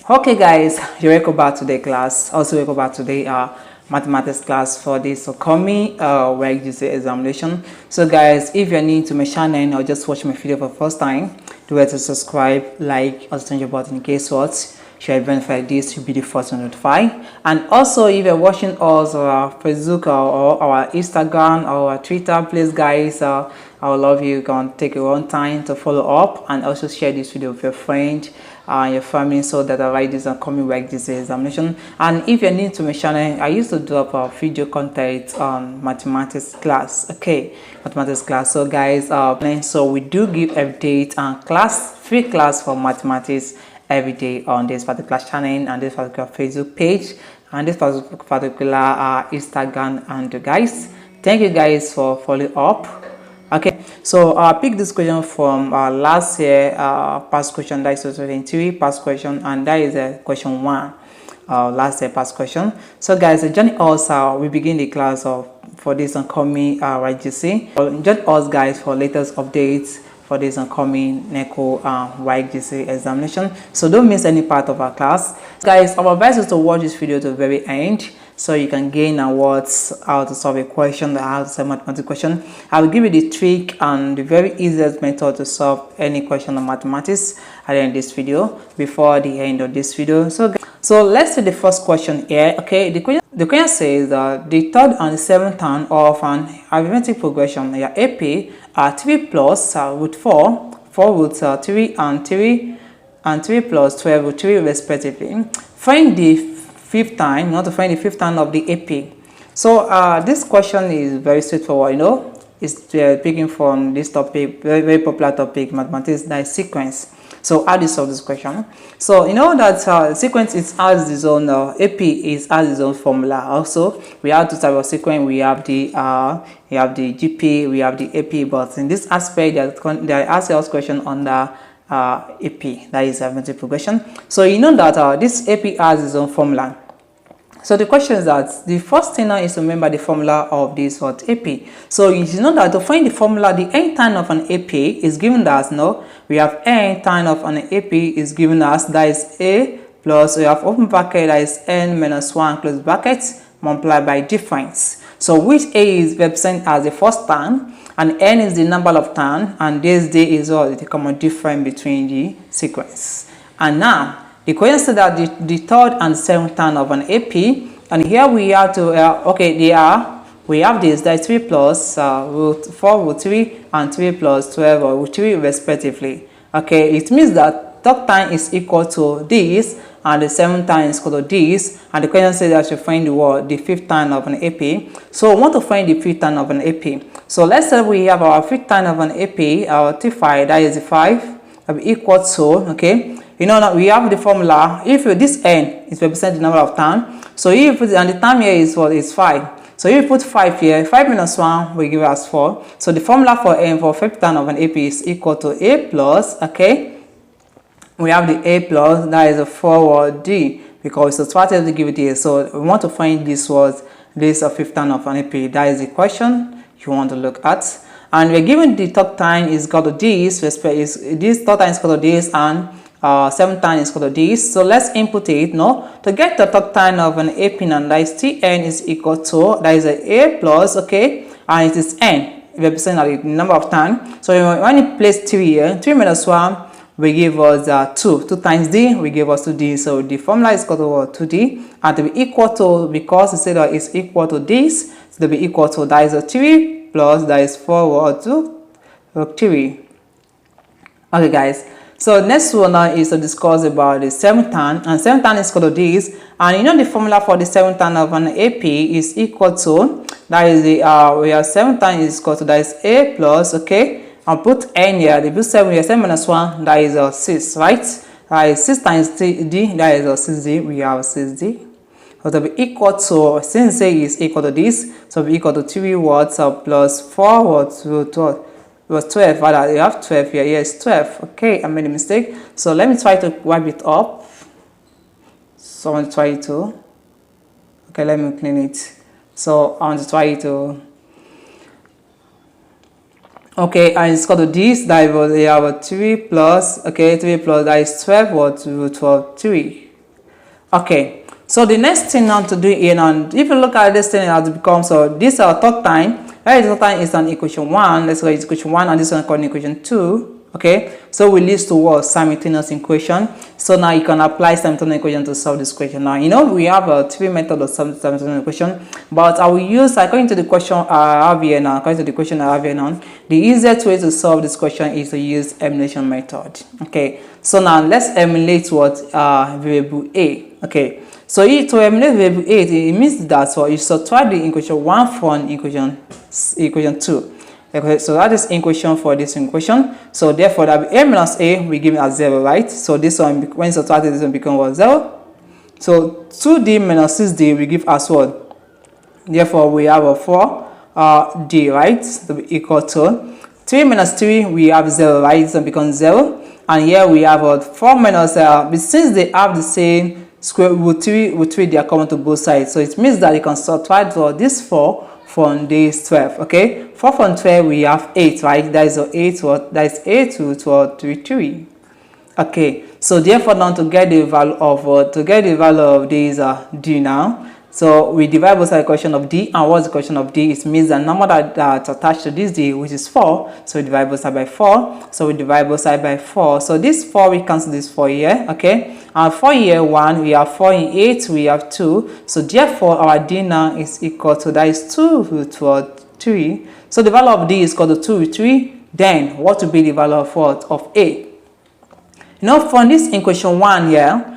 Okay guys, you're welcome back to the class. Also welcome back to the mathematics class for this upcoming WAEC GCE examination. So guys, if you're new to my channel or just watch my video for the first time, do it to subscribe, like, also turn your button in case what share events like this, you'll be the first to notify. And also if you're watching us on our Facebook or our Instagram or our Twitter, please guys, I would love you can take your own time to follow up and also share this video with your friend, your family, so that I write this upcoming WAEC GCE examination. And if you're new to my channel, I used to drop a video content on mathematics class. Okay, mathematics class. So guys, so we do give update and free class for mathematics every day on this particular channel and this particular Facebook page and this particular Instagram. And guys, thank you guys for following up. Okay, so I picked this question from last year past question, that is 2023 past question, and that is question 1 last year past question. So guys, join us, we begin the class for this upcoming WAEC GCE. Join us guys for latest updates for this upcoming NECO WAEC GCE examination. So don't miss any part of our class. Guys, I advise you to watch this video to the very end, so you can gain awards how to solve a question, how to solve a mathematics question. I will give you the trick and the very easiest method to solve any question on mathematics at the end of this video, before the end of this video. So let's see the first question here. Okay, the question says that the third and the seventh term of an arithmetic progression, AP, are 3 plus root 4 root 3 and 3 plus 12 root 3 respectively. Find the fifth time. You want to find the fifth time of the AP. So this question is very straightforward. You know, it's picking from this topic, very popular topic, mathematics, that is sequence. So how do you solve this question? So you know that sequence has its own AP has its own formula. Also, we have two types of sequence. We have the GP, we have the AP. But in this aspect, they ask us question on the AP, that is arithmetic progression. So you know that this AP has its own formula. So the question is that the first thing now is to remember the formula of this AP. So you know that to find the formula, the n time of an AP is given us, no, we have n time of an AP is given us, that is a plus, we have open bracket, that is n minus 1 close bracket multiplied by difference. So which a is represented as the first term, and n is the number of terms, and this d is all the common difference between the sequence. And now the question says that the third and seventh term of an AP, and here we have to we have this, that is 3 plus root 4 root 3 and 3 plus 12 root 3 respectively. Okay, it means that third time is equal to this and the seventh time is equal to this, and the question says that you find the fifth time of an AP. So we want to find the fifth time of an AP. So let's say we have our fifth time of an AP, our T5, that is the 5, will be equal to, okay, you know that we have the formula. If this n is represent the number of time, so if you put, and the time here is what is 5. So if you put 5 here, 5 minus 1 will give us 4. So the formula for n for fifth term of an AP is equal to a plus, okay, we have the a plus, that is a forward d, because it's started to give it here. So we want to find this fifth term of an AP. That is the question you want to look at. And we're given the third time is equal to this, this third time is equal to this, and seventh time is equal to this. So let's input it. No, to get the third time of an AP, and that is Tn is equal to, that is a plus, okay, and it is n representing the number of times. So when you place 3 here, 3 minus 1 will give us 2 times d will give us 2d. So the formula is equal to 2d, and to be equal to, because it said that it's equal to this, so to be equal to, that is a 3 plus, that is 4 to 3. Okay guys, so next one now is to discuss about the seventh term, and seventh term is equal to this, and you know the formula for the seventh term of an AP is equal to, that is the we have seventh term is equal to, that is a plus, okay, I'll put n here, the 7 here, 7 minus 1, that is 6, right? That is 6 times d, that is 6d, we have 6d. So to be equal to, since a is equal to this, so be equal to 3 watts plus 4 watts root was 12, rather you have 12 here, yes 12, okay, I made a mistake. So let me try to wipe it up. So I want to try to, okay, let me clean it. So I want to try to, okay, and it's equal to this, that was, we have a 3 plus, okay, 3 plus, that is 12 root 3, Okay, so the next thing now to do here now, if you look at this thing, it has become, so this is our third time. Right, third time is an equation 1. Let's go to equation 1, and this one called equation 2. Okay, so we list to what? Simultaneous equation. So now you can apply simultaneous equation to solve this question. Now, you know, we have three methods of solving simultaneous equation, but I will use, according to the question I have here now, the easiest way to solve this question is to use elimination method. Okay, so now let's eliminate what? Variable A. Okay, so to eliminate variable A, it means that so you subtract the equation 1 from equation 2. Okay, so that is equation for this equation. So therefore, that A minus A we give it as 0, right? So this one, when subtracted, this one becomes what? 0. So 2D minus 6D we give as what? Therefore, we have a 4D, right? To be equal to 3 minus 3 we have 0, right? This one becomes 0. And here we have a 4 minus, but since they have the same square root 3, they are common to both sides. So it means that you can subtract this 4 from this 12. Okay, 4 from 12 we have 8, right? That is 8 what? That is 8 root 3. Okay, so therefore now to get the value of this D now, so we divide both sides equation of D, and what's the equation of D? It means the number that's attached to this D, which is 4, so we divide both sides by 4. So we divide both sides by 4. So this 4 we cancel this 4 here. Okay, and 4 here 1, we have 4 in 8, we have 2. So therefore our D now is equal to, that is 2 root 3. So the value of D is equal to 2 root 3. Then what will be the value of what? Of A? You know, from this equation 1 here,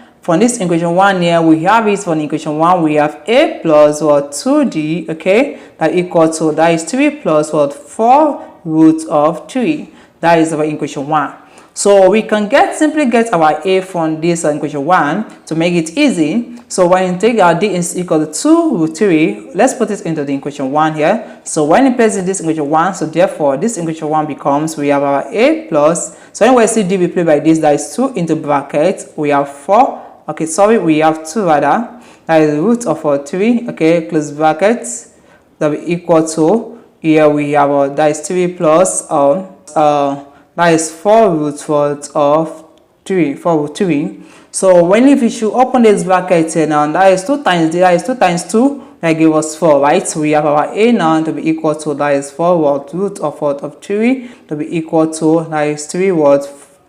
we have it from equation 1, we have A plus what? 2D, okay, that equal to, that is 3 plus what? 4 root of 3. That is our equation 1. So we can simply get our A from this equation 1 to make it easy. So when you take our D is equal to 2 root 3, let's put it into the equation 1 here. So when you place in this equation 1, so therefore this equation 1 becomes, we have our A plus, so when we see D replaced by this, that is 2 into bracket, we have 4. Okay, sorry, we have 2 rather. That is root of 3. Okay, close brackets. That will be equal to, here we have that is 3 plus that is 4 root of 3. 4 root 3. So when if you should open this bracket here now, that is 2 times D, that is 2 times 2, that gives us 4, right? So we have our A now to be equal to, that is 4 root of 3 to be equal to, that is 3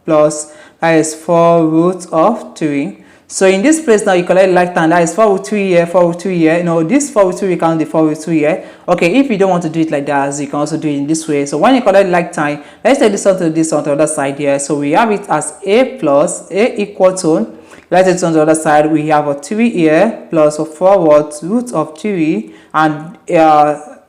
plus, that is 4 root of 3. So in this place now, you collect like time, that is 4 root 3 here, 4 root 3 here. You know, this 4 root 3, we count the 4 root 3 here. Okay, if you don't want to do it like that, you can also do it in this way. So when you collect like time, let's take this one to this on the other side here. So we have it as A plus, A equal to, let's take it on the other side, we have a 3 here, plus a 4 root of 3, and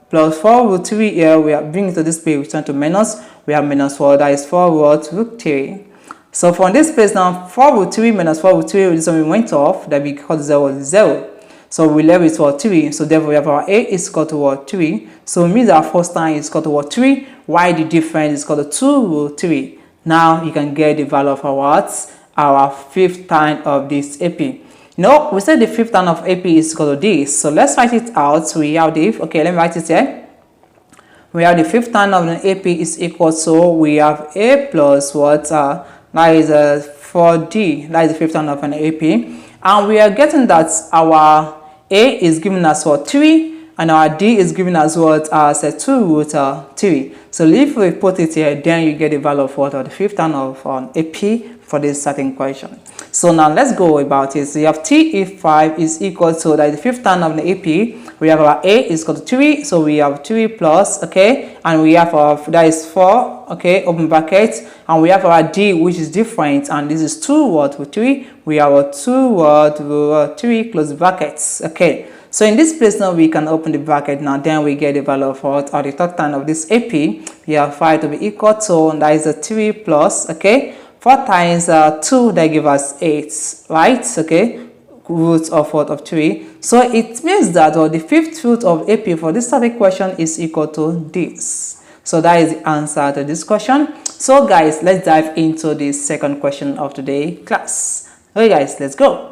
plus 4 root 3 here, we are bringing it to this place, we turn to minus, we have minus 4, that is 4 root 3. So from this place now, 4 root 3 minus 4 root 3, this one we went off, that because 0 is 0. So we left with what? 3. So therefore we have our A is equal to what? 3. So it means our first time is equal to what? 3. Why the difference is equal to 2 root 3. Now you can get the value of our fifth time of this AP. No, we said the fifth time of AP is equal to this. So let's write it out. So we have the, okay, let me write it here. We have the fifth time of the AP is equal to, we have A plus what? That is 4D. That is the fifth time of an AP. And we are getting that our A is giving us what? 3. And our D is giving us what? As 2 root 3. So if we put it here, then you get the value of what? Of the fifth time of AP for this certain question. So now let's go about it. So you have T if 5 is equal to, that is the fifth time of the AP. We have our A is equal to 3. So we have 3 plus, okay. And we have our, that is 4, okay, open bracket. And we have our D, which is different. And this is 2 root 3. We have a 2 root 3 close brackets, okay. So in this place now, we can open the bracket now. Then we get the value of what? Or the third time of this AP. We have 5 to be equal to, that is a 3 plus, okay. 4 times 2, that gives us 8, right? Okay, root of what? Of 3. So it means that the fifth root of AP for this type of question is equal to this. So that is the answer to this question. So guys, let's dive into the second question of today's class. Okay guys, let's go.